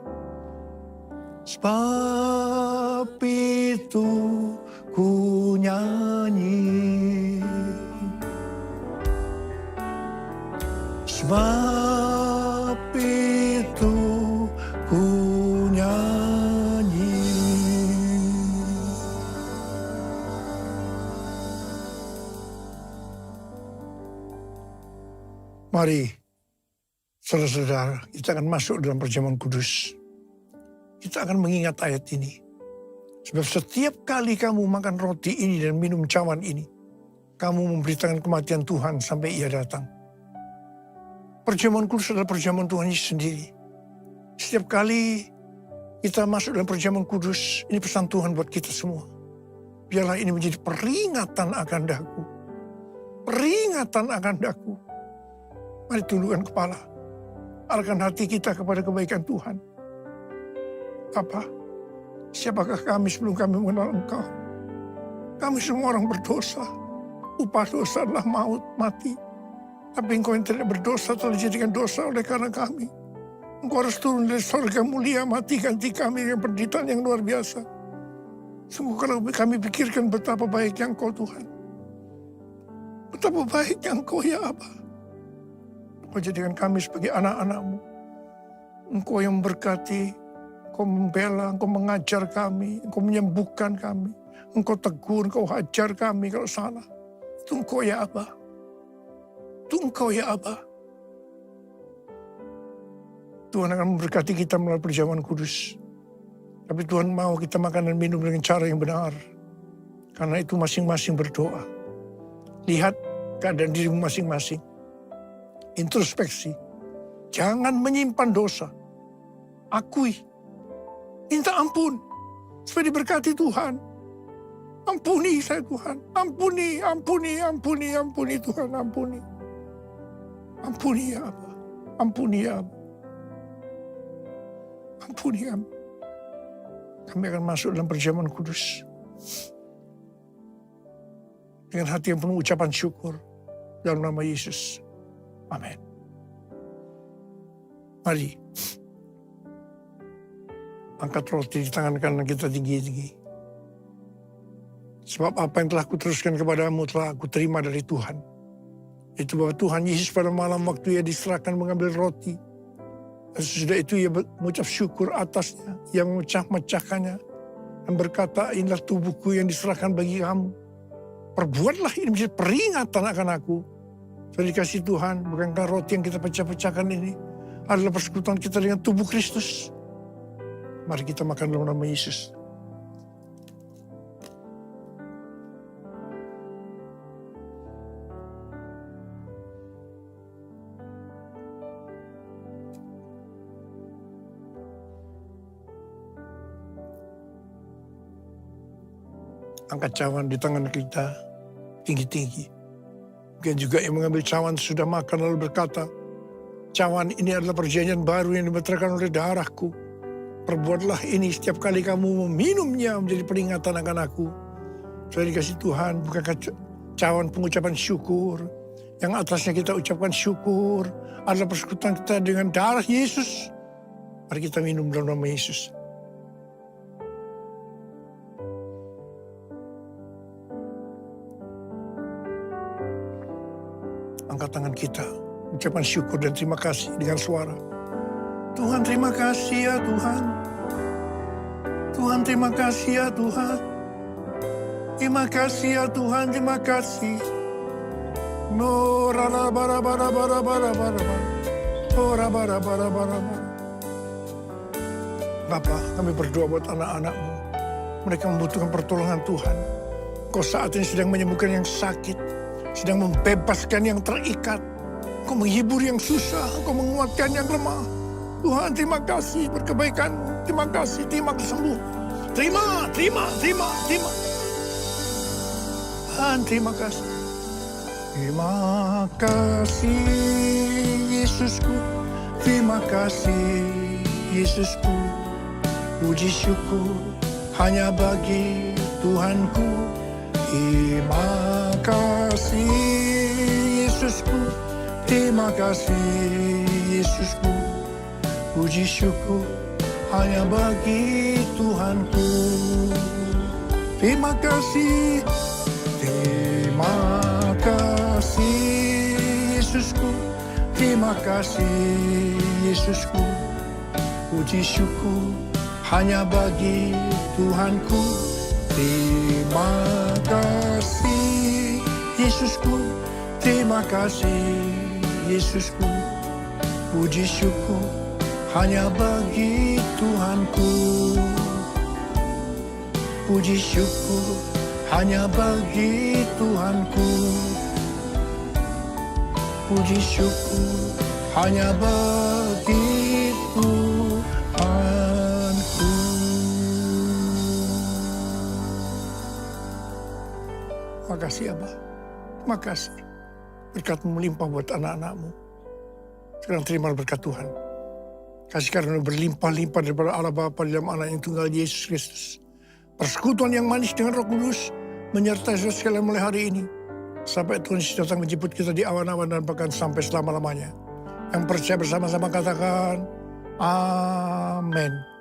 Sebab itu ku nyanyi, sebab itu ku nyanyi. Mari, saudara-saudara, kita akan masuk dalam perjamuan kudus. Kita akan mengingat ayat ini. Sebab setiap kali kamu makan roti ini dan minum cawan ini, kamu memberitakan kematian Tuhan sampai ia datang. Perjamuan kudus adalah perjamuan Tuhan Yesus sendiri. Setiap kali kita masuk dalam perjamuan kudus, ini pesan Tuhan buat kita semua. Biarlah ini menjadi peringatan akan daku. Peringatan akan daku. Mari tundukkan kepala. Arahkan hati kita kepada kebaikan Tuhan. Bapa, siapakah kami sebelum kami mengenal Engkau? Kami semua orang berdosa. Upah dosa adalah maut, mati. Tapi Engkau yang tidak berdosa telah dijadikan dosa oleh karena kami. Engkau harus turun dari surga mulia, mati ganti kami dengan penderitaan yang luar biasa. Sungguh kalau kami pikirkan betapa baiknya Engkau Tuhan. Betapa baiknya Engkau ya Aba. Engkau jadikan kami sebagai anak-anak-Mu. Engkau yang memberkati, Engkau membela, Engkau mengajar kami, Engkau menyembuhkan kami. Engkau tegur, Engkau hajar kami kalau salah. Itu Engkau ya Aba. Itu Engkau ya Aba. Tuhan akan memberkati kita melalui perjamuan kudus. Tapi Tuhan mau kita makan dan minum dengan cara yang benar. Karena itu masing-masing berdoa. Lihat keadaan dirimu masing-masing. Introspeksi. Jangan menyimpan dosa. Akui. Minta ampun. Supaya diberkati Tuhan. Ampuni saya Tuhan. Ampuni, ampuni, ampuni, ampuni Tuhan. Ampuni. Ampuni ya Aba. Ampuni ya Aba. Ampuni kami. Kami akan masuk dalam perjamuan kudus. Dengan hati yang penuh ucapan syukur. Dalam nama Yesus. Amin. Mari. Angkat roti di tangan kanan kita tinggi-tinggi. Sebab apa yang telah kuteruskan kepadamu telah aku terima dari Tuhan. Itu bahwa Tuhan Yesus pada malam waktu ia diserahkan mengambil roti. Dan sesudah itu ia mengucap syukur atasnya. Ia memecah-mecahkannya. Dan berkata, inilah tubuhku yang diserahkan bagi kamu. Perbuatlah ini menjadi peringatan akan aku. Sudah dikasih Tuhan, bukankah roti yang kita pecah-pecahkan ini adalah persekutuan kita dengan tubuh Kristus. Mari kita makan dalam nama Yesus. Angkat cawan di tangan kita tinggi-tinggi. Mungkin juga yang mengambil cawan sudah makan lalu berkata, cawan ini adalah perjanjian baru yang dimeteraikan oleh darahku. Perbuatlah ini setiap kali kamu meminumnya menjadi peringatan akan aku. Sudah dikasih Tuhan, bukankah cawan pengucapan syukur. Yang atasnya kita ucapkan syukur adalah persekutuan kita dengan darah Yesus. Mari kita minum dalam nama Yesus. Angkat tangan kita, ucapan syukur dan terima kasih dengan suara. Tuhan terima kasih ya Tuhan. Tuhan terima kasih ya Tuhan. Terima kasih ya Tuhan, terima kasih. No rara bara bara bara bara bara bara. Ora bara bara bara bara. Bapa, kami berdoa buat anak-anak-Mu. Mereka membutuhkan pertolongan Tuhan. Kau saat ini sedang menyembuhkan yang sakit. Sedang membebaskan yang terikat. Kau menghibur yang susah. Kau menguatkan yang lemah. Tuhan terima kasih berkebaikan. Terima kasih, terima kesembuhan. Terima. Tuhan terima kasih. Terima kasih Yesusku. Terima kasih Yesusku. Puji syukur hanya bagi Tuhanku. Terima kasih Yesusku. Terima kasih Yesusku. Puji syukur hanya bagi Tuhanku. Terima kasih. Terima kasih Yesusku. Terima kasih Yesusku. Puji syukur hanya bagi Tuhanku. Terima kasih Yesusku. Terima kasih Yesusku. Puji syukur hanya bagi Tuhanku. Puji syukur hanya bagi Tuhanku. Puji syukur hanya bagi Tuhanku. Makasih Abah, makasih. Berkat-Mu melimpah buat anak-anak-Mu. Sekarang terima berkat Tuhan. Kasih karunia berlimpah-limpah daripada Allah Bapa di dalam anak yang tunggal Yesus Kristus. Persekutuan yang manis dengan Roh Kudus menyertai saudara sekalian mulai hari ini. Sampai Tuhan Yesus datang menjemput kita di awan-awan dan bahkan sampai selama-lamanya. Yang percaya bersama-sama katakan, Amin.